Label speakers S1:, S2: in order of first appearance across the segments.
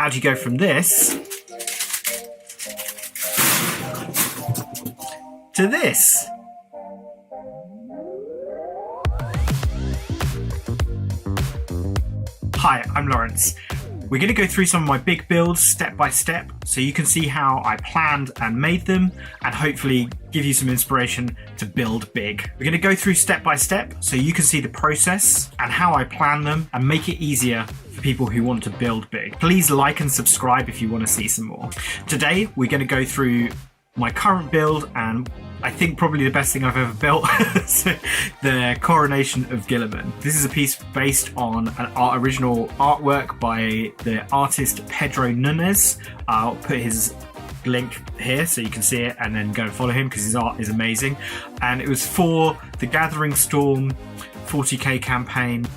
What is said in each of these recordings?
S1: How do you go from this to this? Hi, I'm Laurence. We're going to go through some of my big builds step by step so you can see how I planned and made them and hopefully give you some inspiration to build big. We're going to go through step by step so you can see the process and how I plan them and make it easier for people who want to build big. Please like and subscribe if you want to see some more. Today, we're going to go through my current build and I think probably the best thing I've ever built, so the Coronation of Guilliman. This is a piece based on an original artwork by the artist Pedro Nunes. I'll put his link here so you can see it and then go and follow him because his art is amazing. And it was for the Gathering Storm 40k campaign.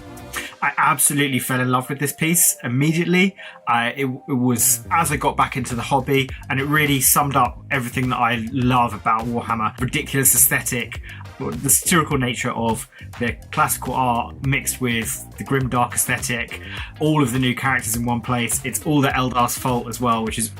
S1: I absolutely fell in love with this piece immediately. It was as I got back into the hobby, and it really summed up everything that I love about Warhammer. Ridiculous aesthetic, the satirical nature of the classical art mixed with the grimdark aesthetic, all of the new characters in one place. It's all the Eldar's fault as well, which is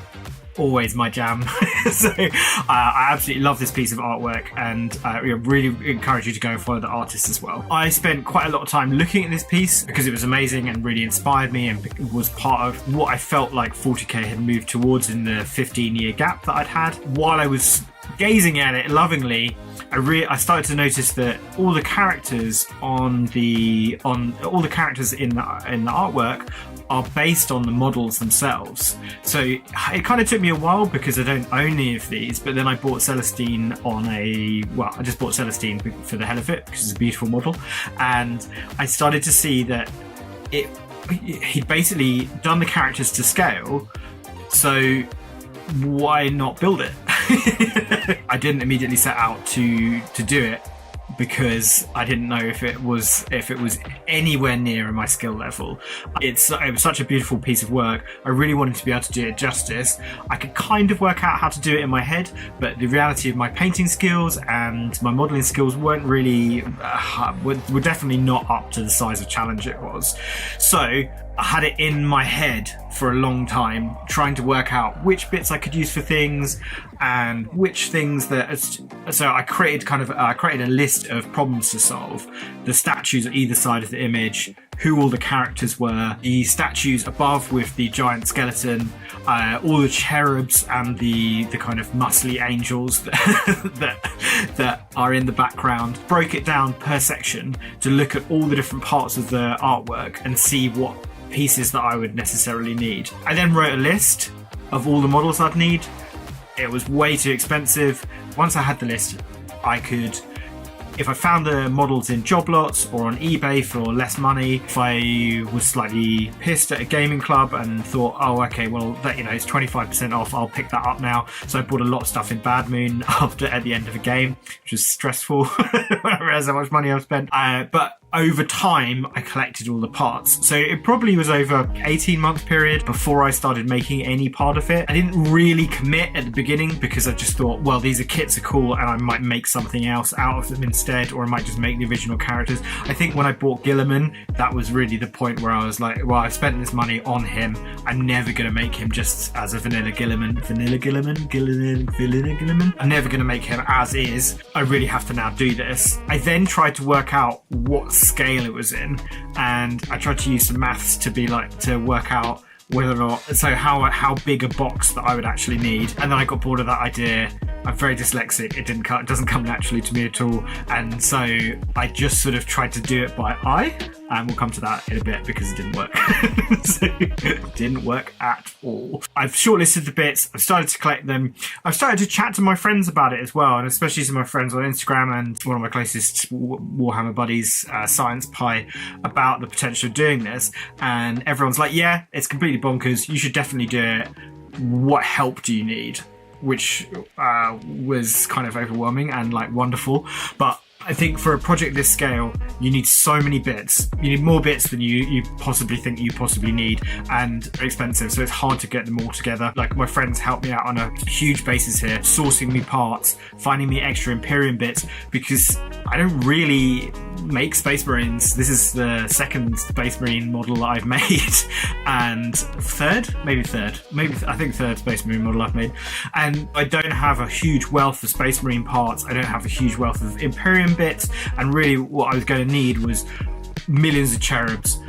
S1: always my jam. So I absolutely love this piece of artwork and really encourage you to go and follow the artist as well. I spent quite a lot of time looking at this piece because it was amazing and really inspired me and was part of what I felt like 40k had moved towards in the 15-year gap that I'd had. While I was gazing at it lovingly, I started to notice that all the characters all the characters in the artwork are based on the models themselves. So it kind of took me a while because I don't own any of these, but then I bought Celestine I just bought Celestine for the hell of it because it's a beautiful model, and I started to see that he'd basically done the characters to scale, so why not build it? I didn't immediately set out to do it because I didn't know if it was anywhere near my skill level. It was such a beautiful piece of work. I really wanted to be able to do it justice. I could kind of work out how to do it in my head, but the reality of my painting skills and my modelling skills weren't really were definitely not up to the size of challenge it was. So I had it in my head for a long time, trying to work out which bits I could use for things and which things that. So I created a list of problems to solve. The statues at either side of the image, who all the characters were, the statues above with the giant skeleton, all the cherubs and the kind of muscly angels that are in the background. Broke it down per section to look at all the different parts of the artwork and see what pieces that I would necessarily need. I then wrote a list of all the models I'd need. It was way too expensive. Once I had the list, I could, if I found the models in job lots or on eBay for less money, if I was slightly pissed at a gaming club and thought, oh, okay, well, that, it's 25% off, I'll pick that up now. So I bought a lot of stuff in Bad Moon at the end of a game, which was stressful when I realized how much money I've spent. But over time, I collected all the parts. So it probably was over 18-month period before I started making any part of it. I didn't really commit at the beginning because I just thought, well, these kits are cool and I might make something else out of them instead, or I might just make the original characters. I think when I bought Guilliman, that was really the point where I was like, well, I've spent this money on him. I'm never going to make him just as a vanilla Guilliman. I'm never going to make him as is. I really have to now do this. I then tried to work out what scale it was in, and I tried to use some maths to work out whether or not, so how big a box that I would actually need. And then I got bored of that idea. I'm very dyslexic. It doesn't come naturally to me at all, and so I just sort of tried to do it by eye, and we'll come to that in a bit because it didn't work. So it didn't work at all. I've shortlisted the bits. I've started to collect them. I've started to chat to my friends about it as well, and especially to my friends on Instagram and one of my closest Warhammer buddies, Science Pie, about the potential of doing this. And everyone's like, yeah, it's completely bonkers. You should definitely do it. What help do you need? Which was kind of overwhelming and wonderful, but I think for a project this scale, you need so many bits. You need more bits than you possibly think you possibly need, and they're expensive, so it's hard to get them all together. My friends helped me out on a huge basis here, sourcing me parts, finding me extra Imperium bits, because I don't really make Space Marines. This is the second Space Marine model that I've made, and third Space Marine model I've made. And I don't have a huge wealth of Space Marine parts. I don't have a huge wealth of Imperium bits, and really what I was going to need was millions of cherubs,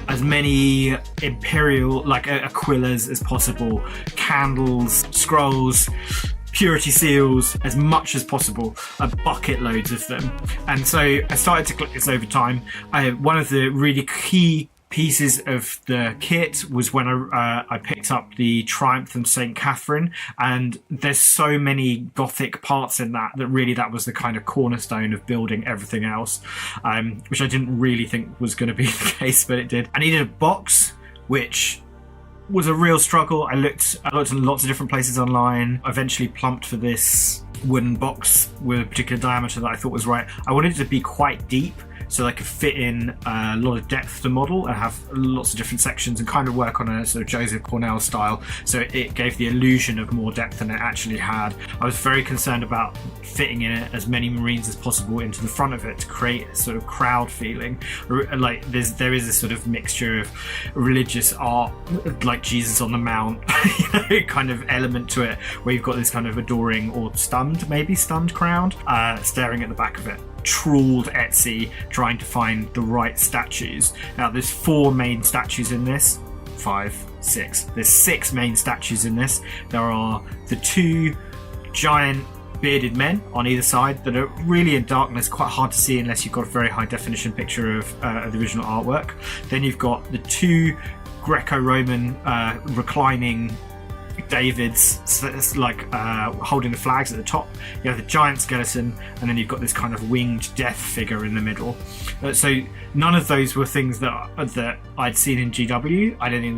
S1: as many Imperial Aquillas as possible, candles, scrolls, purity seals, as much as possible, bucket loads of them. And so I started to collect this over time. One of the really key pieces of the kit was when I picked up the Triumph and St. Catherine, and there's so many Gothic parts in that really that was the kind of cornerstone of building everything else, which I didn't really think was going to be the case, but it did. I needed a box, which was a real struggle. I looked in lots of different places online. I eventually plumped for this wooden box with a particular diameter that I thought was right. I wanted it to be quite deep, so I could fit in a lot of depth to the model and have lots of different sections and kind of work on a sort of Joseph Cornell style, so it gave the illusion of more depth than it actually had. I was very concerned about fitting in as many Marines as possible into the front of it to create a sort of crowd feeling. Like there is a sort of mixture of religious art, like Jesus on the Mount, kind of element to it, where you've got this kind of adoring or stunned crowd staring at the back of it. Trawled Etsy trying to find the right statues. Now there's 4 main statues in this. 5, 6. There's 6 main statues in this. There are the 2 giant bearded men on either side that are really in darkness, quite hard to see unless you've got a very high definition picture of the original artwork. Then you've got the 2 Greco-Roman reclining Davids, so it's like holding the flags at the top. You have the giant skeleton, and then you've got this kind of winged death figure in the middle. So none of those were things that I'd seen in GW. I don't think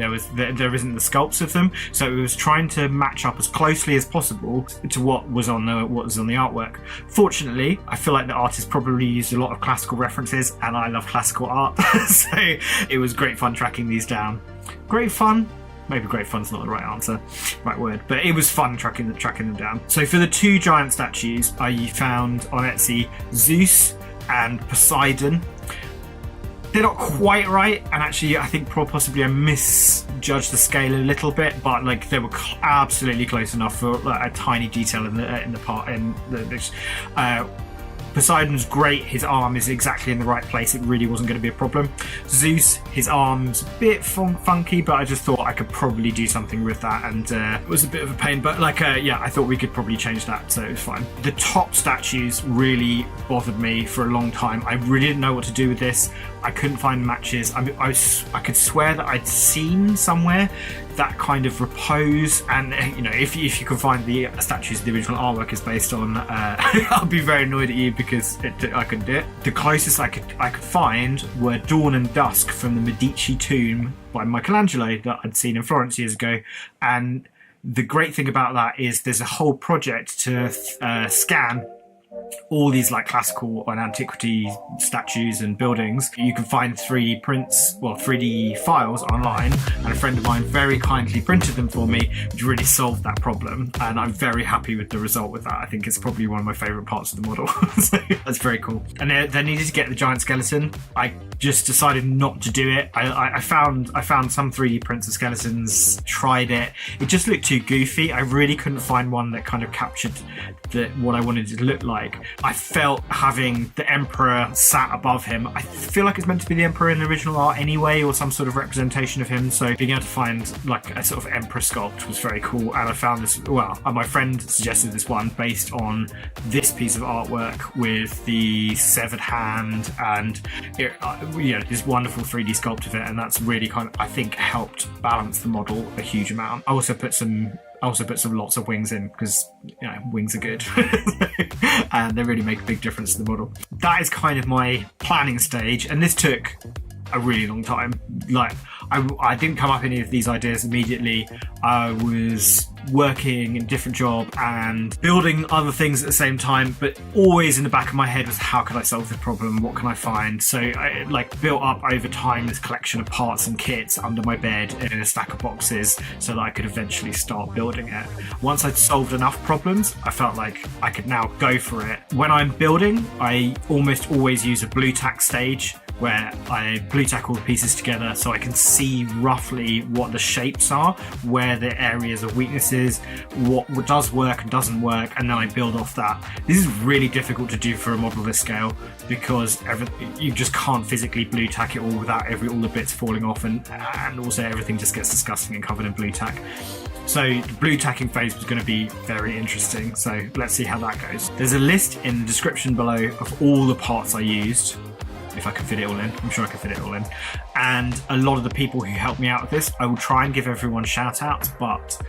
S1: there isn't the sculpts of them. So it was trying to match up as closely as possible to what was on the artwork. Fortunately, I feel like the artist probably used a lot of classical references, and I love classical art, so it was great fun tracking these down. Great fun. Maybe great fun's not the right word, but it was fun tracking them down. So for the 2 giant statues, I found on Etsy Zeus and Poseidon. They're not quite right, and actually I think possibly I misjudged the scale a little bit, but like they were absolutely close enough for a tiny detail in the part. Poseidon's great, his arm is exactly in the right place, it really wasn't going to be a problem. Zeus, his arm's a bit funky, but I just thought I could probably do something with that, and it was a bit of a pain, but I thought we could probably change that, so it was fine. The top statues really bothered me for a long time. I really didn't know what to do with this. I couldn't find matches. I could swear that I'd seen somewhere that kind of repose, and if you can find the statues the original artwork is based on, I'll be very annoyed at you because I couldn't do it. The closest I could find were Dawn and Dusk from the Medici tomb by Michelangelo that I'd seen in Florence years ago, and the great thing about that is there's a whole project to scan all these like classical and antiquity statues and buildings. You can find 3D files online, and a friend of mine very kindly printed them for me, which really solved that problem, and I'm very happy with the result with that. I think it's probably one of my favourite parts of the model. So that's very cool. And they needed to get the giant skeleton. I just decided not to do it. I found some 3D prints of skeletons, tried it. It just looked too goofy. I really couldn't find one that kind of captured what I wanted it to look like. I felt having the Emperor sat above him, I feel like it's meant to be the Emperor in the original art anyway, or some sort of representation of him, so being able to find like a sort of Emperor sculpt was very cool. And I found this, my friend suggested this one based on this piece of artwork with the severed hand and this wonderful 3D sculpt of it, and that's really kind of, I think, helped balance the model a huge amount. I also put some lots of wings in because wings are good and they really make a big difference to the model. That is kind of my planning stage, and this took a really long time. Like I didn't come up with any of these ideas immediately. I was working in a different job and building other things at the same time, but always in the back of my head was, how can I solve this problem? What can I find? So I built up over time this collection of parts and kits under my bed in a stack of boxes so that I could eventually start building it. Once I'd solved enough problems, I felt like I could now go for it. When I'm building, I almost always use a blue tack stage where I blue tack all the pieces together so I can see roughly what the shapes are, where the areas of weaknesses, what does work and doesn't work, and then I build off that. This is really difficult to do for a model this scale because you just can't physically blue tack it all without all the bits falling off, and also everything just gets disgusting and covered in blue tack. So the blue tacking phase was going to be very interesting, so let's see how that goes. There's a list in the description below of all the parts I used. If I can fit it all in, I'm sure I can fit it all in. And a lot of the people who helped me out with this, I will try and give everyone shout outs, but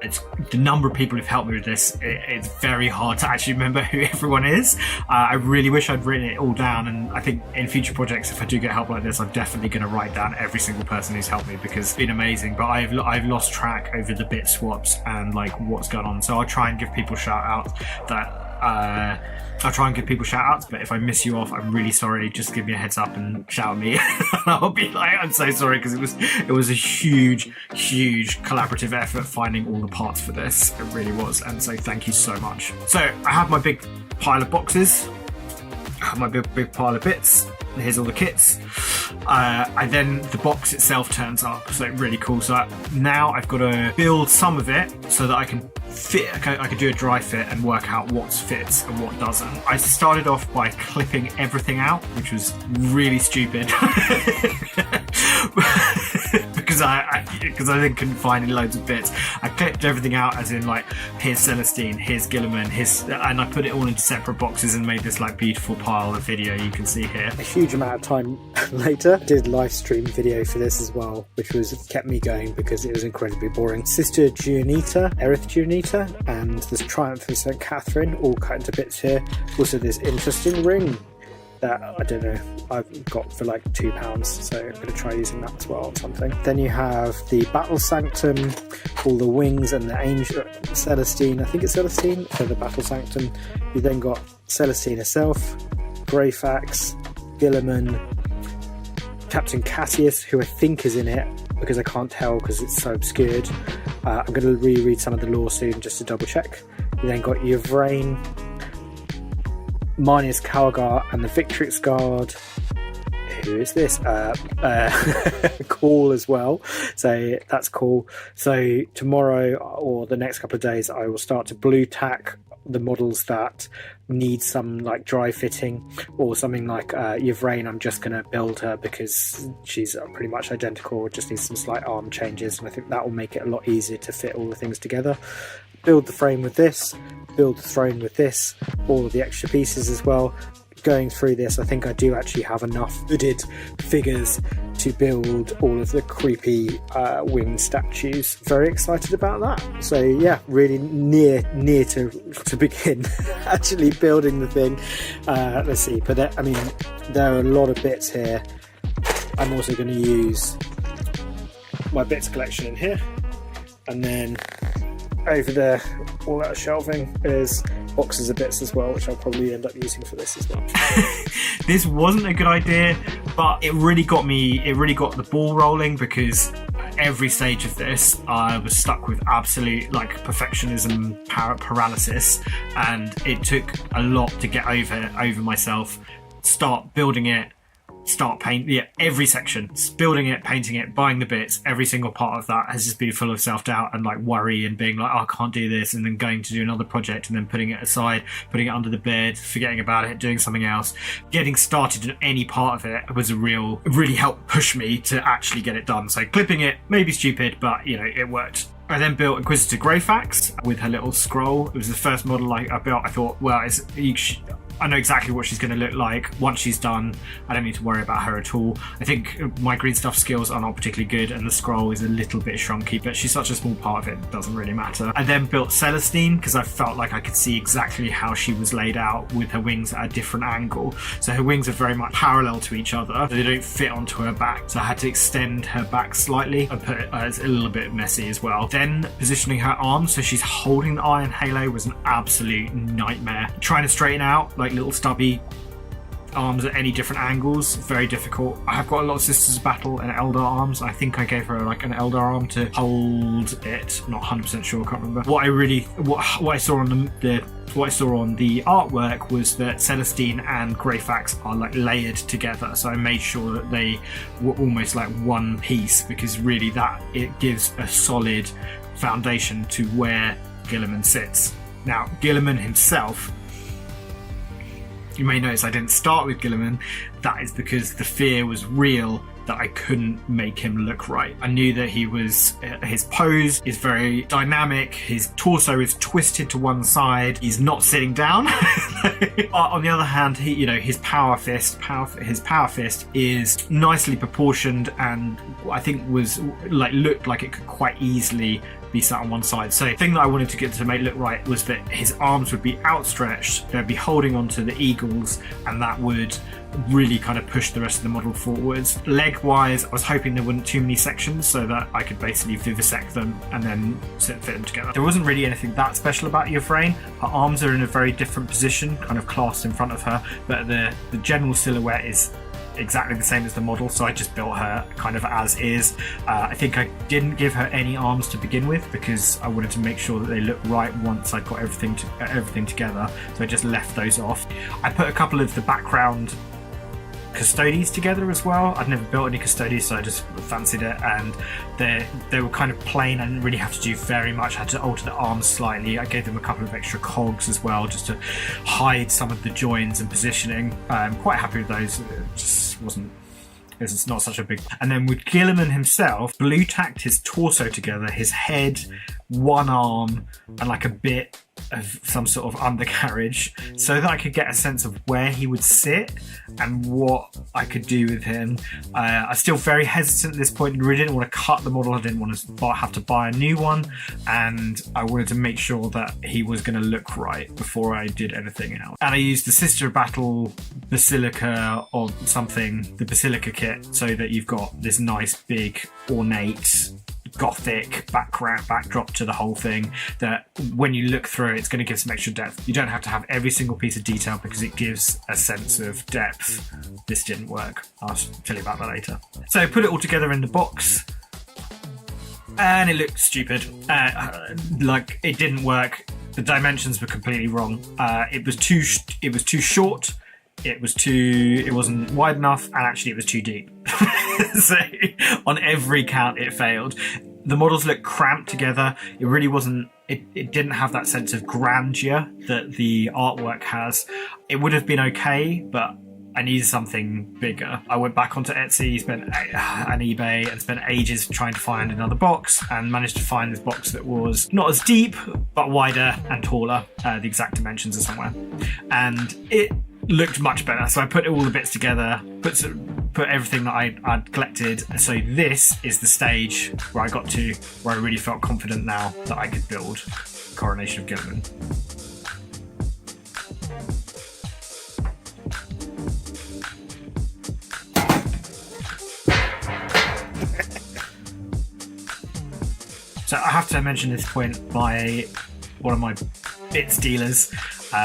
S1: it's the number of people who've helped me with this, it's very hard to actually remember who everyone is. I really wish I'd written it all down, and I think in future projects, if I do get help like this, I'm definitely going to write down every single person who's helped me because it's been amazing. But I've lost track over the bit swaps and like what's going on, so I'll try and give people shout outs but if I miss you off, I'm really sorry. Just give me a heads up and shout at me. I'll be like, I'm so sorry, because it was a huge collaborative effort finding all the parts for this. It really was, and so thank you so much. So I have my big pile of boxes. I have my big pile of bits. Here's all the kits. Then the box itself turns up, so really cool. So now I've got to build some of it so that I can fit. I could do a dry fit and work out what fits and what doesn't. I started off by clipping everything out, which was really stupid. Because I then couldn't find any loads of bits. I clipped everything out, as in like, here's Celestine, here's Guilliman, and I put it all into separate boxes and made this like beautiful pile of video you can see here.
S2: A huge amount of time later, I did live stream video for this as well, which kept me going because it was incredibly boring. Sister Gianita, Erith Gianita, and this Triumph of St. Catherine, all cut into bits here. Also this interesting ring that I don't know, I've got for like £2, so I'm going to try using that as well or something. Then you have the Battle Sanctum, all the wings and the Angel Celestine, I think it's Celestine for the Battle Sanctum. You then got Celestine herself, Greyfax, Guilliman, Captain Cassius, who I think is in it because I can't tell because it's so obscured. I'm going to reread some of the lore soon just to double check. You then got Yvraine, Marnius Calgar, and the Victrix Guard. Who is this? Cool as well. So that's cool. So tomorrow or the next couple of days, I will start to blue tack the models that need some like dry fitting, or something like Yvraine. I'm just going to build her because she's pretty much identical, just needs some slight arm changes, and I think that will make it a lot easier to fit all the things together. Build the frame with this, build the throne with this, all of the extra pieces as well. Going through this, I think I do actually have enough hooded figures to build all of the creepy winged statues. Very excited about that. So yeah, really near to begin actually building the thing. Let's see, but there are a lot of bits here. I'm also going to use my bits collection in here, and then over there, all that shelving is boxes of bits as well, which I'll probably end up using for this as well.
S1: This wasn't a good idea, but it really got the ball rolling, because every stage of this I was stuck with absolute like perfectionism paralysis, and it took a lot to get over myself, start building it, start painting every section, building it, painting it, buying the bits. Every single part of that has just been full of self-doubt and like worry and being like, oh, I can't do this, and then going to do another project and then putting it aside, putting it under the bed, forgetting about it, doing something else. Getting started in any part of it was really helped push me to actually get it done. So clipping it may be stupid, but it worked. I then built Inquisitor Greyfax with her little scroll. It was the first model I built. I thought, well, I know exactly what she's going to look like. Once she's done, I don't need to worry about her at all. I think my green stuff skills are not particularly good, and the scroll is a little bit shrunky, but she's such a small part of it doesn't really matter. I then built Celestine because I felt like I could see exactly how she was laid out with her wings at a different angle. So her wings are very much parallel to each other. They don't fit onto her back, so I had to extend her back slightly and put it as a little bit messy as well. Then positioning her arms so she's holding the iron halo was an absolute nightmare. Trying to straighten out like little stubby arms at any different angles, very difficult. I have got a lot of Sisters of Battle and Eldar arms. I think I gave her like an Eldar arm to hold it. I'm not 100% sure, I can't remember. What I saw on what I saw on the artwork was that Celestine and Greyfax are like layered together, so I made sure that they were almost like one piece, because really that it gives a solid foundation to where Guilliman sits. Now Guilliman himself, you may notice I didn't start with Guilliman. That is because the fear was real that I couldn't make him look right. I knew that his pose is very dynamic, his torso is twisted to one side, he's not sitting down. On the other hand, his power fist is nicely proportioned, and I think looked like it could quite easily be sat on one side. So the thing that I wanted to get to make look right was that his arms would be outstretched, they'd be holding onto the eagles, and that would really kind of push the rest of the model forwards. Leg wise, I was hoping there weren't too many sections so that I could basically vivisect them and then fit them together. There wasn't really anything that special about Yvraine. Her arms are in a very different position, kind of clasped in front of her, but the general silhouette is exactly the same as the model, so I just built her kind of as is. I think I didn't give her any arms to begin with because I wanted to make sure that they looked right once I got everything together, so I just left those off. I put a couple of the background custodies together as well. I'd never built any custodies, so I just fancied it, and they were kind of plain. I didn't really have to do very much. I had to alter the arms slightly. I gave them a couple of extra cogs as well, just to hide some of the joins and positioning. I'm quite happy with those. It just wasn't, it's not such a big. And then with Guilliman himself, blue tacked his torso together, his head, one arm, and like a bit of some sort of undercarriage, so that I could get a sense of where he would sit and what I could do with him. I'm still very hesitant at this point. I really didn't want to cut the model. I didn't want to have to buy a new one, and I wanted to make sure that he was going to look right before I did anything else. And I used the Sister of Battle Basilica or something, the Basilica kit, so that you've got this nice big ornate gothic backdrop to the whole thing, that when you look through it's going to give some extra depth. You don't have to have every single piece of detail because it gives a sense of depth. This didn't work. I'll tell you about that later. So I put it all together in the box and it looked stupid. Like it didn't work. The dimensions were completely wrong. It was too short. It wasn't wide enough, and actually it was too deep. So on every count it failed. The models looked cramped together. It really wasn't, it didn't have that sense of grandeur that the artwork has. It would have been okay, but I needed something bigger. I went back onto Etsy, and eBay, and spent ages trying to find another box, and managed to find this box that was not as deep, but wider and taller. The exact dimensions are somewhere. And it looked much better, so I put all the bits together, put everything that I'd collected. So this is the stage where I got to, where I really felt confident now that I could build Coronation of Guilliman. So I have to mention at this point one of my bits dealers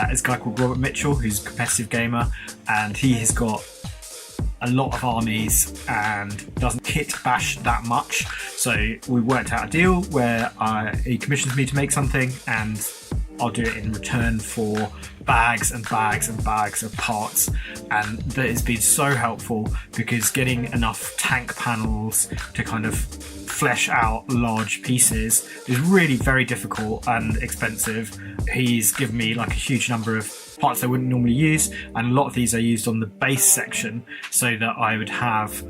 S1: is a guy called Robert Mitchell, who's a competitive gamer, and he has got a lot of armies and doesn't kit bash that much. So we worked out a deal where he commissions me to make something, and I'll do it in return for bags and bags and bags of parts. And that has been so helpful, because getting enough tank panels to kind of flesh out large pieces is really very difficult and expensive. He's given me like a huge number of parts I wouldn't normally use, and a lot of these are used on the base section, so that I would have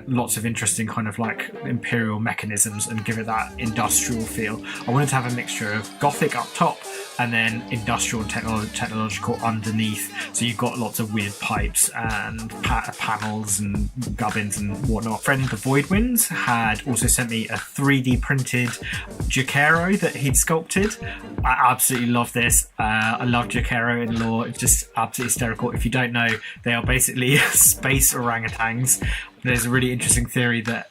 S1: lots of interesting kind of like imperial mechanisms and give it that industrial feel. I wanted to have a mixture of Gothic up top and then industrial and technological underneath. So you've got lots of weird pipes and panels and gubbins and whatnot. Friend the Voidwinds had also sent me a 3D printed Jacaro that he'd sculpted. I absolutely love this. I love Jacaro in lore. It's just absolutely hysterical. If you don't know, they are basically space orangutans. There's a really interesting theory that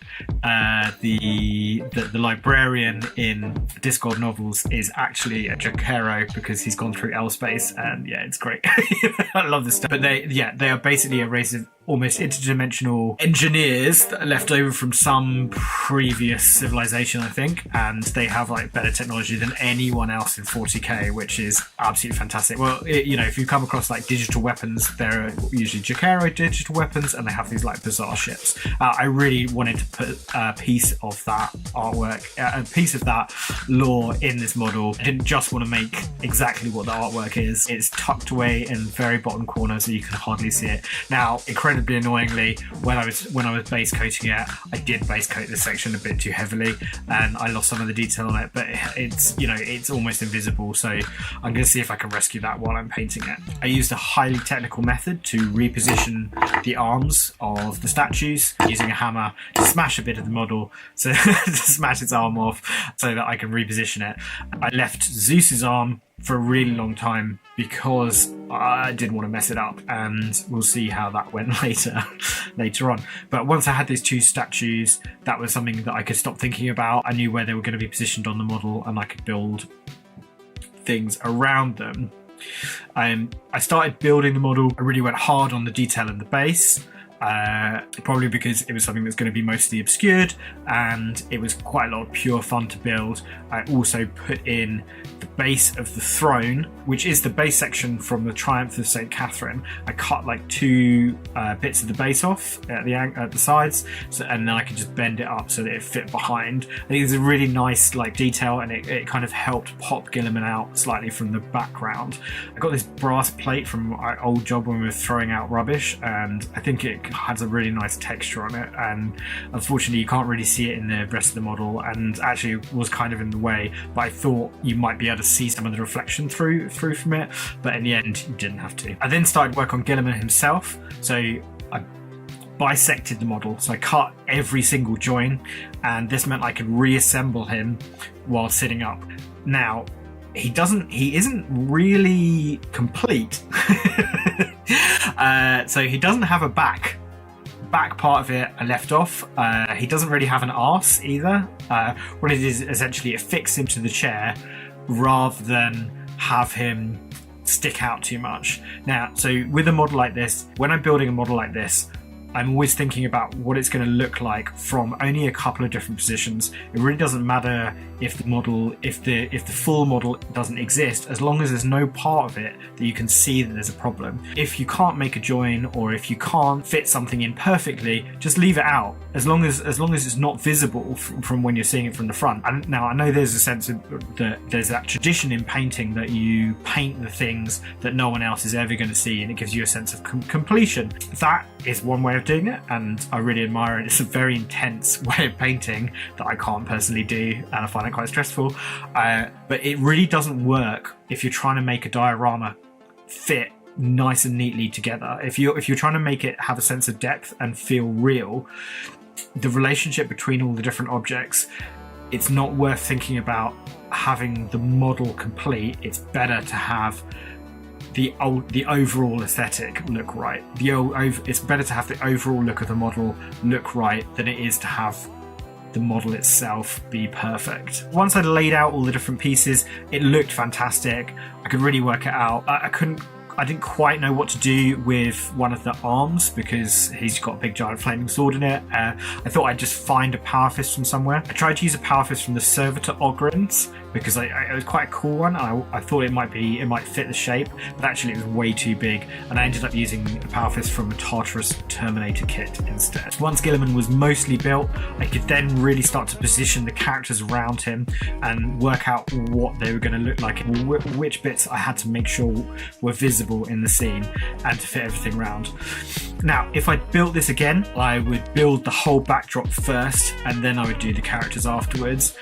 S1: the librarian in Discworld novels is actually a Jacaro because he's gone through L space, and yeah, it's great. I love this stuff. But they are basically a race of almost interdimensional engineers that are left over from some previous civilization, I think, and they have like better technology than anyone else in 40k, which is absolutely fantastic. Well, if you come across like digital weapons, they're usually Jacaro digital weapons, and they have these like bizarre ships. I really wanted to put a piece of that artwork, a piece of that lore in this model. I didn't just want to make exactly what the artwork is. It's tucked away in the very bottom corner, so you can hardly see it. Now, incredibly annoyingly, when I was base coating it, I did base coat this section a bit too heavily, and I lost some of the detail on it. But it's almost invisible, so I'm going to see if I can rescue that while I'm painting it. I used a highly technical method to reposition the arms of the statues using a hammer to smash a bit of the model, so to smash its arm off so that I can reposition it. I left Zeus's arm for a really long time because I didn't want to mess it up, and we'll see how that went later on. But once I had these two statues, that was something that I could stop thinking about. I knew where they were going to be positioned on the model, and I could build things around them. I started building the model. I really went hard on the detail in the base. Probably because it was something that's going to be mostly obscured, and it was quite a lot of pure fun to build. I also put in the base of the throne, which is the base section from the Triumph of St. Catherine. I cut like two bits of the base off at the sides, and then I could just bend it up so that it fit behind. I think it's a really nice like detail, and it kind of helped pop Guilliman out slightly from the background. I got this brass plate from my old job when we were throwing out rubbish, and I think it has a really nice texture on it, and unfortunately you can't really see it in the rest of the model, and actually it was kind of in the way, but I thought you might be able to see some of the reflection through from it, but in the end you didn't have to. I then started work on Guilliman himself, so I bisected the model, so I cut every single join, and this meant I could reassemble him while sitting up. Now he isn't really complete. So he doesn't have a back part of it I left off. He doesn't really have an arse either. What it is essentially, it fixed him to the chair rather than have him stick out too much. Now, so with a model like this, when I'm building a model like this, I'm always thinking about what it's going to look like from only a couple of different positions. It really doesn't matter if the full model doesn't exist, as long as there's no part of it that you can see that there's a problem. If you can't make a join, or if you can't fit something in perfectly, just leave it out, as long as it's not visible from when you're seeing it from the front. And now I know there's a sense of that there's that tradition in painting that you paint the things that no one else is ever going to see, and it gives you a sense of completion. That is one way of doing it, and I really admire it. It's a very intense way of painting that I can't personally do, and I find it quite stressful. But it really doesn't work if you're trying to make a diorama fit nice and neatly together. If you're trying to make it have a sense of depth and feel real, the relationship between all the different objects, it's not worth thinking about having the model complete. It's better to have the overall aesthetic look right. It's better to have the overall look of the model look right than it is to have the model itself be perfect. Once I'd laid out all the different pieces, it looked fantastic. I could really work it out. I didn't quite know what to do with one of the arms because he's got a big giant flaming sword in it. I thought I'd just find a power fist from somewhere. I tried to use a power fist from the Servitor Ogrins because it was quite a cool one. I thought it might fit the shape, but actually it was way too big, and I ended up using a power fist from a Tartarus Terminator kit instead. Once Guilliman was mostly built, I could then really start to position the characters around him and work out what they were going to look like, which bits I had to make sure were visible in the scene and to fit everything around. Now, if I built this again, I would build the whole backdrop first and then I would do the characters afterwards.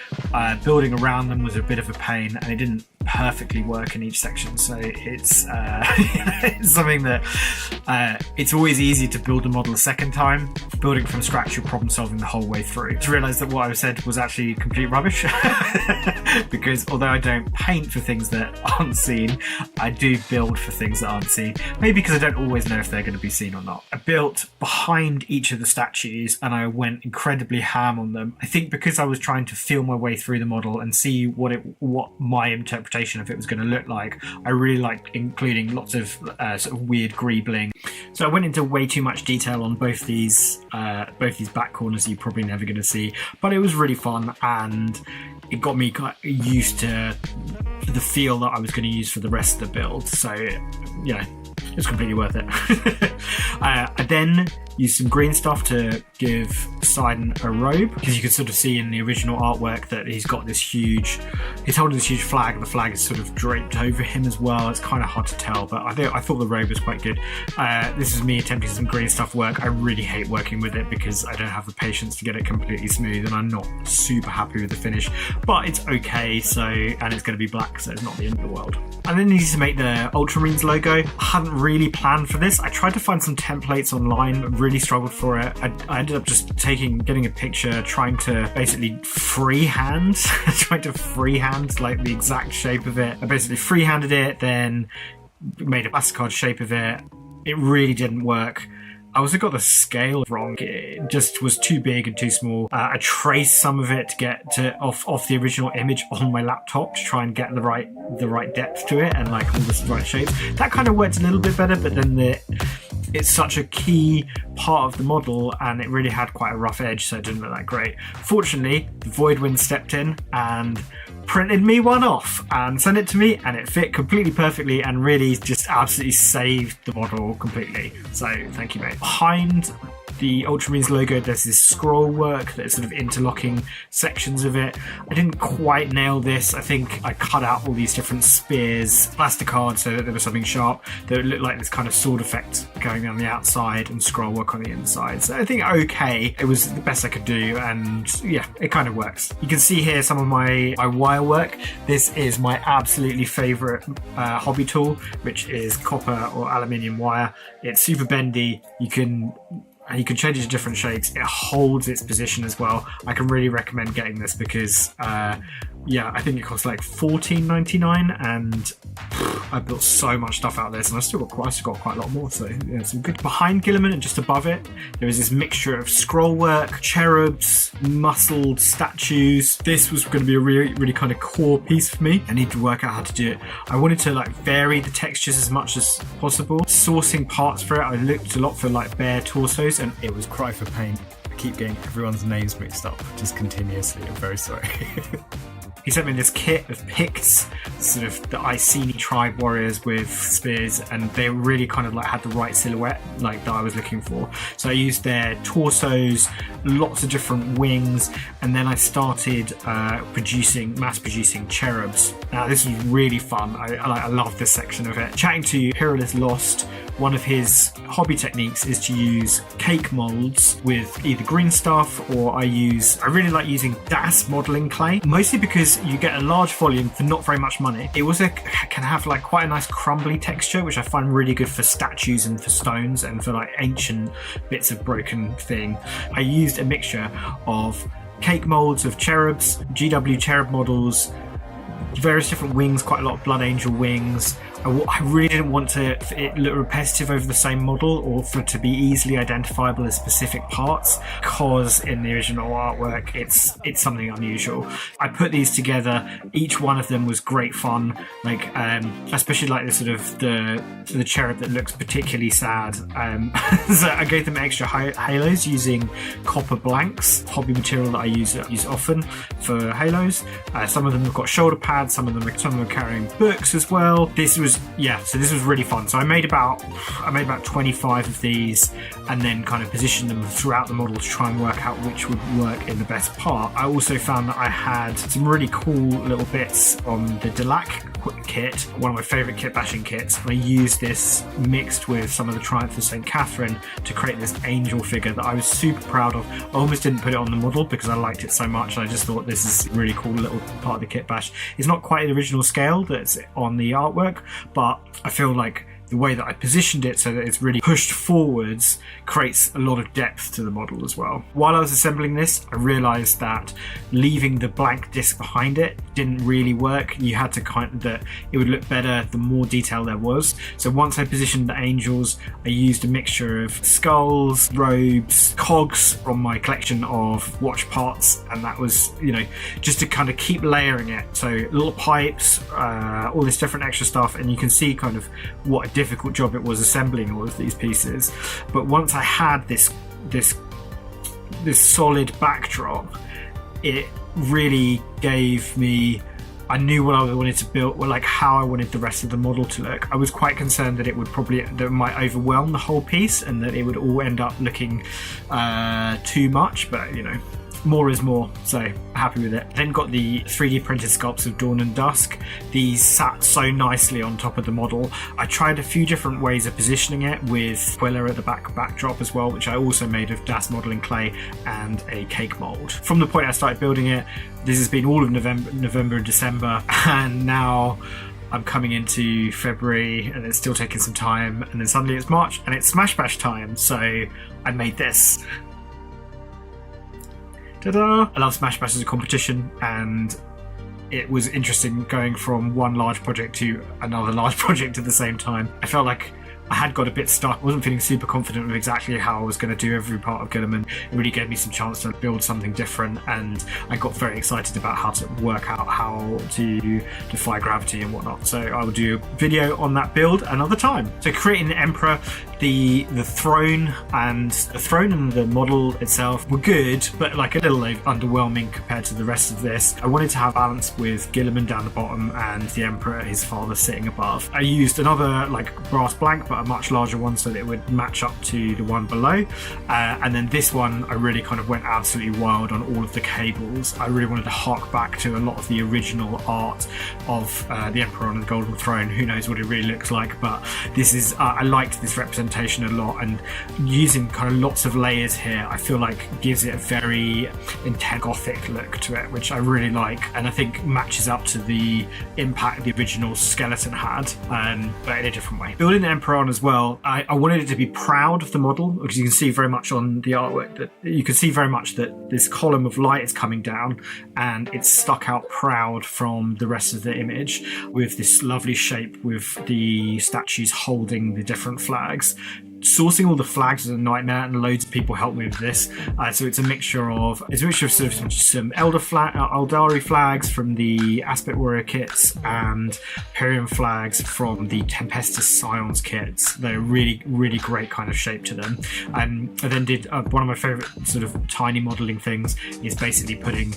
S1: Building around them was a bit of a pain and it didn't perfectly work in each section, so it's it's something that it's always easy to build a model a second time. Building from scratch, you're problem solving the whole way through. To realise that what I said was actually complete rubbish because although I don't paint for things that aren't seen, I do build for things that aren't seen, maybe because I don't always know if they're going to be seen or not. I built behind each of the statues and I went incredibly ham on them. I think because I was trying to feel my way through the model and see what my interpretation of it was going to look like, I really liked including lots of sort of weird greebling. So I went into way too much detail on both these back corners you're probably never going to see, but it was really fun and it got me quite used to the feel that I was going to use for the rest of the build. So you know, it's completely worth it. I then used some green stuff to give Poseidon a robe, because you can sort of see in the original artwork that he's holding this huge flag, and the flag is sort of draped over him as well. It's kind of hard to tell, but I thought the robe was quite good. This is me attempting some green stuff work. I really hate working with it because I don't have the patience to get it completely smooth, and I'm not super happy with the finish, but it's okay. And it's going to be black, so it's not the end of the world. And then needed to make the Ultramarines logo. I hadn't really planned for this. I tried to find some templates online, but really struggled for it. I ended up just getting a picture, trying to basically freehand like the exact shape of it. I basically freehanded it, then made a plasticard shape of it. It really didn't work. I also got the scale wrong. It just was too big and too small. I traced some of it to get off the original image on my laptop to try and get the right depth to it and like all the right shapes. That kind of worked a little bit better, but then it's such a key part of the model and it really had quite a rough edge, so it didn't look that great. Fortunately, the Voidwind stepped in and printed me one off and sent it to me, and it fit completely perfectly and really just absolutely saved the model completely. So thank you, mate. Behind the Ultramarines logo, there's this scroll work that's sort of interlocking sections of it. I didn't quite nail this. I think I cut out all these different spears, plasticard, so that there was something sharp that looked like this kind of sword effect going on the outside and scroll work on the inside. So I think okay, it was the best I could do, and yeah, it kind of works. You can see here some of my wire work. This is my absolutely favorite hobby tool, which is copper or aluminium wire. It's super bendy. You can change it to different shapes. It holds its position as well. I can really recommend getting this because I think it costs like $14.99, and I built so much stuff out of this, and I still got quite a lot more. So yeah, it's good. Behind Guilliman and just above it, there is this mixture of scroll work, cherubs, muscled statues. This was going to be a really, really kind of core piece for me. I need to work out how to do it. I wanted to like vary the textures as much as possible. Sourcing parts for it, I looked a lot for like bare torsos, and it was cry for pain. I keep getting everyone's names mixed up just continuously. I'm very sorry. He sent me this kit of Picts, sort of the Iceni tribe warriors with spears, and they really kind of like had the right silhouette like that I was looking for. So I used their torsos, lots of different wings, and then I started mass producing cherubs. Now this was really fun. I love this section of it. Chatting to Pyrolis Lost, one of his hobby techniques is to use cake molds with either green stuff, or I really like using DAS modeling clay, mostly because you get a large volume for not very much money. It also can have like quite a nice crumbly texture, which I find really good for statues and for stones and for like ancient bits of broken thing. I used a mixture of cake molds of cherubs, GW cherub models, various different wings, quite a lot of Blood Angel wings. I really didn't want it look repetitive over the same model or for it to be easily identifiable as specific parts, because in the original artwork it's something unusual. I put these together. Each one of them was great fun, like especially like the sort of the cherub that looks particularly sad. So I gave them extra halos using copper blanks, hobby material that I use often for halos. Some of them have got shoulder pads, some of them are carrying books as well. This was really fun. So I made about 25 of these and then kind of positioned them throughout the model to try and work out which would work in the best part. I also found that I had some really cool little bits on the Delac kit, one of my favourite kit bashing kits. I used this mixed with some of the Triumph of St. Catherine to create this angel figure that I was super proud of. I almost didn't put it on the model because I liked it so much, and I just thought this is a really cool little part of the kit bash. It's not quite the original scale that's on the artwork, but I feel like the way that I positioned it so that it's really pushed forwards creates a lot of depth to the model as well. While I was assembling this, I realised that leaving the blank disc behind it didn't really work. You had to that it would look better the more detail there was. So once I positioned the angels, I used a mixture of skulls, robes, cogs from my collection of watch parts, and that was, just to kind of keep layering it. So little pipes, all this different extra stuff, and you can see kind of what a difficult job it was assembling all of these pieces. But once I had this solid backdrop, it really gave me, I knew what I wanted to build, like how I wanted the rest of the model to look. I was quite concerned that that it might overwhelm the whole piece and that it would all end up looking too much, but more is more, so happy with it. Then got the 3D printed sculpts of Dawn and Dusk. These sat so nicely on top of the model. I tried a few different ways of positioning it with spoiler at the backdrop as well, which I also made of Das modeling clay and a cake mold. From the point I started building it, this has been all of November and December, and now I'm coming into February and it's still taking some time, and then suddenly it's March and it's Smash Bash time, so I made this. Ta-da! I love Smash Bash as a competition, and it was interesting going from one large project to another large project at the same time. I felt like I had got a bit stuck. I wasn't feeling super confident with exactly how I was going to do every part of Guilliman. It really gave me some chance to build something different, and I got very excited about how to work out how to defy gravity and whatnot. So I will do a video on that build another time. So creating the Emperor, the throne and the model itself were good, but like a little underwhelming compared to the rest of this. I wanted to have balance with Guilliman down the bottom and the Emperor, his father, sitting above. I used another brass blank, but a much larger one so that it would match up to the one below. And then this one, I really kind of went absolutely wild on all of the cables. I really wanted to hark back to a lot of the original art of the Emperor on the Golden Throne. Who knows what it really looks like, but this is, I liked this representation a lot, and using kind of lots of layers here I feel like gives it a very intense gothic look to it, which I really like, and I think matches up to the impact the original skeleton had, but in a different way. Building the Emperor on as well, I wanted it to be proud of the model, because you can see very much on the artwork that you can see very much that this column of light is coming down and it's stuck out proud from the rest of the image, with this lovely shape with the statues holding the different flags. Sourcing all the flags was a nightmare, and loads of people helped me with this. So it's a mixture of sort of some Eldari flags from the Aspect Warrior kits and Imperium flags from the Tempestus Scions kits. They're really, really great kind of shape to them. I then did one of my favourite sort of tiny modelling things is basically cutting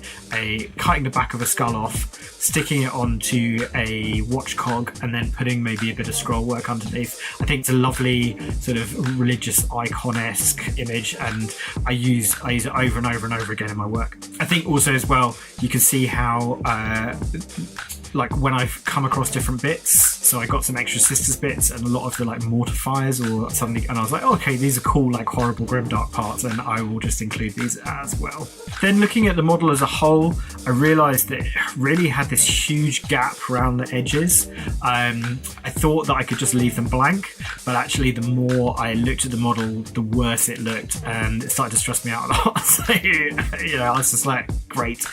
S1: the back of a skull off, sticking it onto a watch cog, and then putting maybe a bit of scroll work underneath. I think it's a lovely sort of religious icon-esque image, and I use it over and over and over again in my work. I think also as well, you can see how when I've come across different bits, so I got some extra sisters bits and a lot of the mortifiers or something, and I was like, oh, okay, these are cool horrible grimdark parts, and I will just include these as well. Then looking at the model as a whole, I realised that it really had this huge gap around the edges. I thought that I could just leave them blank, but actually the more I looked at the model, the worse it looked, and it started to stress me out a lot. So I was just like, great.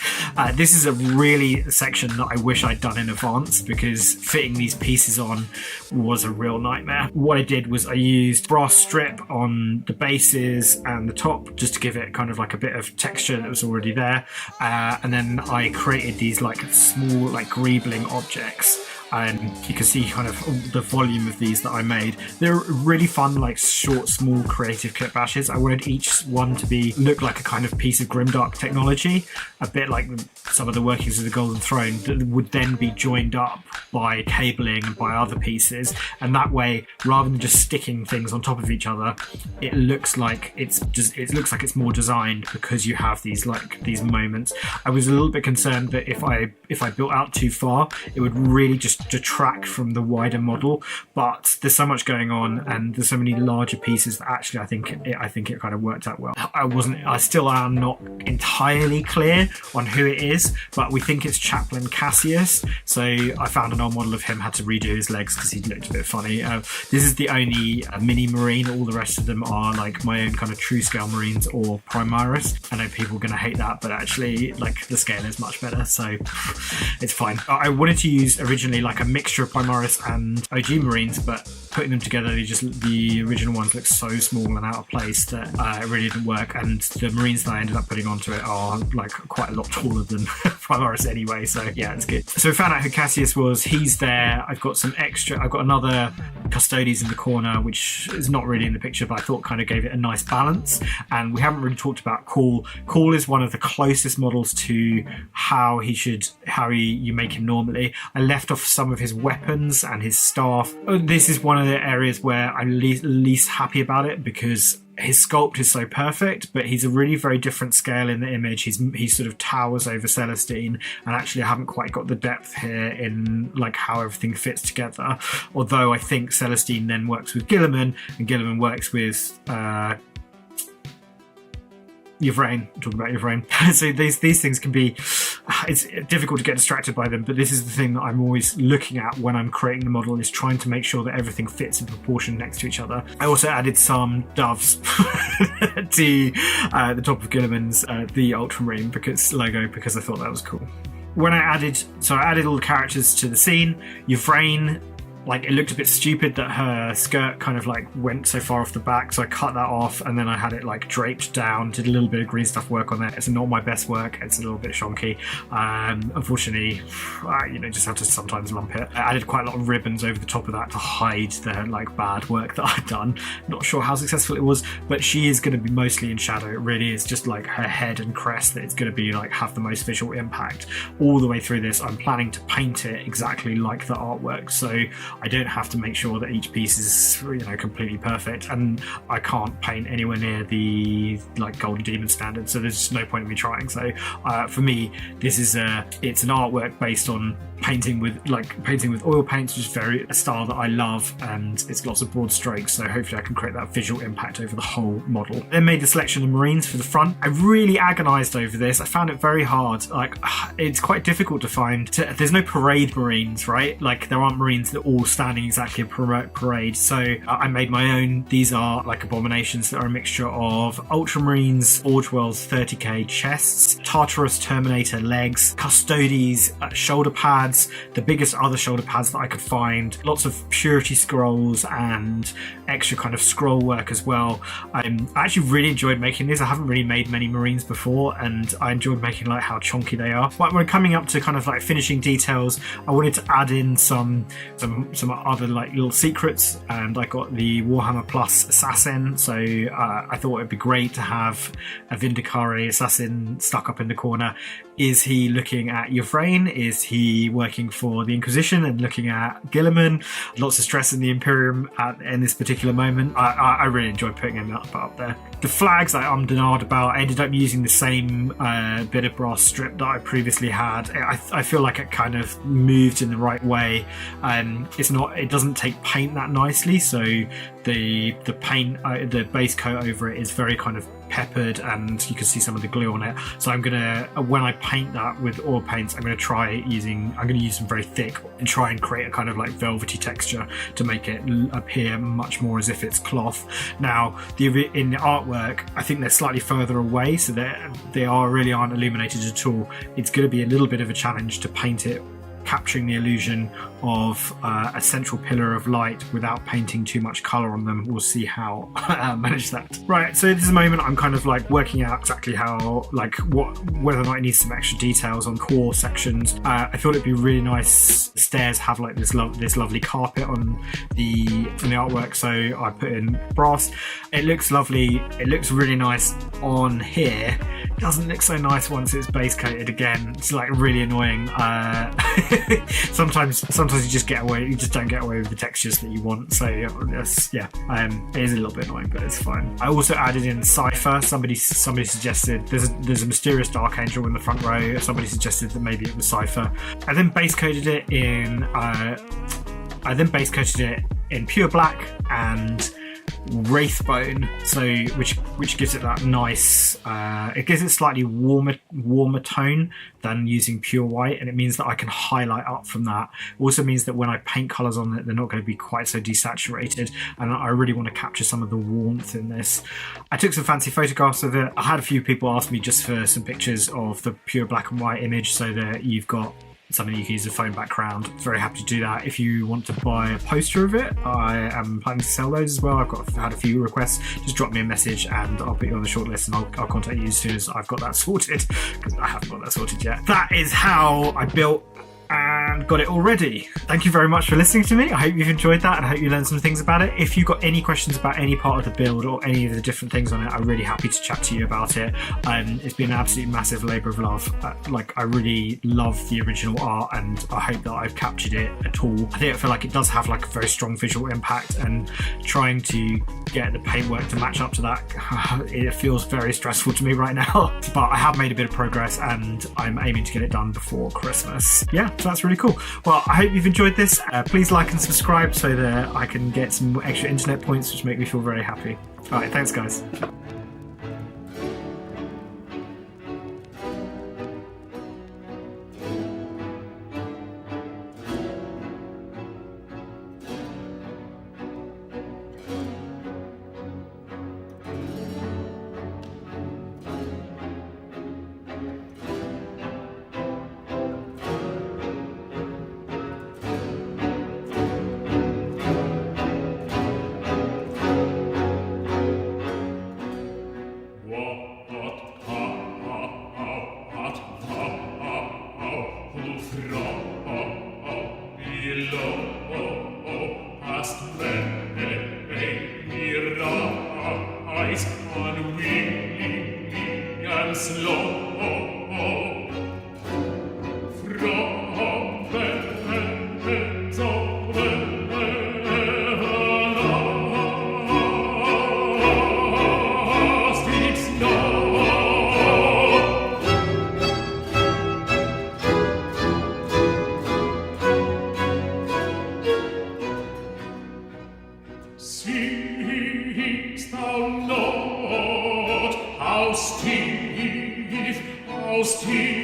S1: This is a really section that I wish I'd done done in advance because fitting these pieces on was a real nightmare. What I did was I used brass strip on the bases and the top just to give it kind of like a bit of texture that was already there, and then I created these like small like greebling objects. And you can see kind of the volume of these that I made. They're really fun, like short, small, creative clip bashes. I wanted each one to look like a kind of piece of grimdark technology, a bit like some of the workings of the Golden Throne that would then be joined up by cabling and by other pieces. And that way, rather than just sticking things on top of each other, it looks like it's more designed because you have these moments. I was a little bit concerned that if I built out too far, it would really just detract from the wider model, but there's so much going on and there's so many larger pieces that actually I think it kind of worked out well. I still am not entirely clear on who it is, but we think it's Chaplain Cassius. So I found an old model of him, had to redo his legs because he looked a bit funny. This is the only mini marine. All the rest of them are like my own kind of true scale marines or Primaris. I know people are going to hate that, but actually like the scale is much better, so it's fine. I wanted to use originally like a mixture of Primaris and OG Marines, but putting them together, the original ones look so small and out of place that it really didn't work. And the Marines that I ended up putting onto it are like quite a lot taller than Primaris anyway, so yeah, it's good. So we found out who Cassius was. He's there. I've got another Custodes in the corner, which is not really in the picture, but I thought kind of gave it a nice balance. And we haven't really talked about Cool. Cool is one of the closest models to how you make him normally. I left off some of his weapons and his staff. This is one of the areas where I'm least happy about it because his sculpt is so perfect, but he's a really very different scale in the image. He sort of towers over Celestine, and actually I haven't quite got the depth here in like how everything fits together. Although I think Celestine then works with Guilliman, and Guilliman works with Yvraine. Talking about Yvraine. So these things can be, it's difficult to get distracted by them, but this is the thing that I'm always looking at when I'm creating the model, is trying to make sure that everything fits in proportion next to each other. I also added some doves to the top of Guilliman's the Ultramarine logo because I thought that was cool. When I added all the characters to the scene, Yvraine, like it looked a bit stupid that her skirt kind of like went so far off the back, so I cut that off and then I had it like draped down, did a little bit of green stuff work on there. It's not my best work, it's a little bit shonky. Unfortunately, just have to sometimes lump it. I added quite a lot of ribbons over the top of that to hide the like bad work that I'd done. Not sure how successful it was, but she is going to be mostly in shadow. It really is just like her head and crest that it's going to be like have the most visual impact. All the way through this, I'm planning to paint it exactly like the artwork, so I don't have to make sure that each piece is completely perfect, and I can't paint anywhere near the like Golden Demon standard, so there's just no point in me trying. So for me, this is it's an artwork based on painting with oil paints, which is a style that I love, and it's lots of broad strokes, so hopefully I can create that visual impact over the whole model. Then made the selection of Marines for the front. I really agonized over this. I found it very hard. Like it's quite difficult to find. There's no parade Marines, right? Like there aren't Marines that all standing exactly a parade, so I made my own. These are like abominations that are a mixture of Ultramarines, Forge World's 30k chests, Tartarus Terminator legs, Custodes shoulder pads, the biggest other shoulder pads that I could find, lots of purity scrolls and extra kind of scroll work as well. I actually really enjoyed making these. I haven't really made many Marines before, and I enjoyed making like how chonky they are. But when coming up to kind of like finishing details, I wanted to add in some other like little secrets, and I got the Warhammer Plus assassin, so I thought it'd be great to have a Vindicare assassin stuck up in the corner. Is he looking at Yvraine? Is he working for the Inquisition and looking at Guilliman? Lots of stress in the Imperium in this particular moment. I really enjoyed putting him up there. The flags I ummed and ahed about. I ended up using the same bit of brass strip that I previously had. I feel like it kind of moved in the right way. It doesn't take paint that nicely, so the paint, the base coat over it is very kind of peppered, and you can see some of the glue on it. So I'm gonna, when I paint that with oil paints, I'm gonna use them very thick and try and create a kind of like velvety texture to make it appear much more as if it's cloth. Now in the artwork, I think they're slightly further away, so they really aren't illuminated at all. It's going to be a little bit of a challenge to paint it capturing the illusion of a central pillar of light without painting too much color on them. We'll see how I manage that. Right, so this is a moment I'm kind of like working out exactly how, like, whether or not it needs some extra details on core sections. I thought it'd be really nice. The stairs have like this lovely carpet on the artwork, so I put in brass. It looks lovely. It looks really nice on here. It doesn't look so nice once it's base coated again. It's like really annoying. Sometimes you just don't get away with the textures that you want. So it is a little bit annoying, but it's fine. I also added in cipher. Somebody suggested there's a mysterious dark angel in the front row. Somebody suggested that maybe it was cipher. I then base coated it in pure black and Wraithbone, so which gives it that nice it gives it slightly warmer tone than using pure white, and it means that I can highlight up from that. It also means that when I paint colors on it, they're not going to be quite so desaturated, and I really want to capture some of the warmth in this. I took some fancy photographs of it. I had a few people ask me just for some pictures of the pure black and white image so that you've got something you can use a phone background. Very happy to do that. If you want to buy a poster of it, I am planning to sell those as well. I've had a few requests. Just drop me a message and I'll put you on the shortlist, and I'll contact you as soon as I've got that sorted, because I haven't got that sorted yet. That is how I built and got it all ready. Thank you very much for listening to me. I hope you've enjoyed that and I hope you learned some things about it. If you've got any questions about any part of the build or any of the different things on it, I'm really happy to chat to you about it. It's been an absolute massive labour of love. I really love the original art, and I hope that I've captured it at all. I feel like it does have like a very strong visual impact, and trying to get the paintwork to match up to that, it feels very stressful to me right now. But I have made a bit of progress and I'm aiming to get it done before Christmas. Yeah, so that's really cool. Well, I hope you've enjoyed this. Please like and subscribe so that I can get some extra internet points, which make me feel very happy. All right, thanks guys. How steep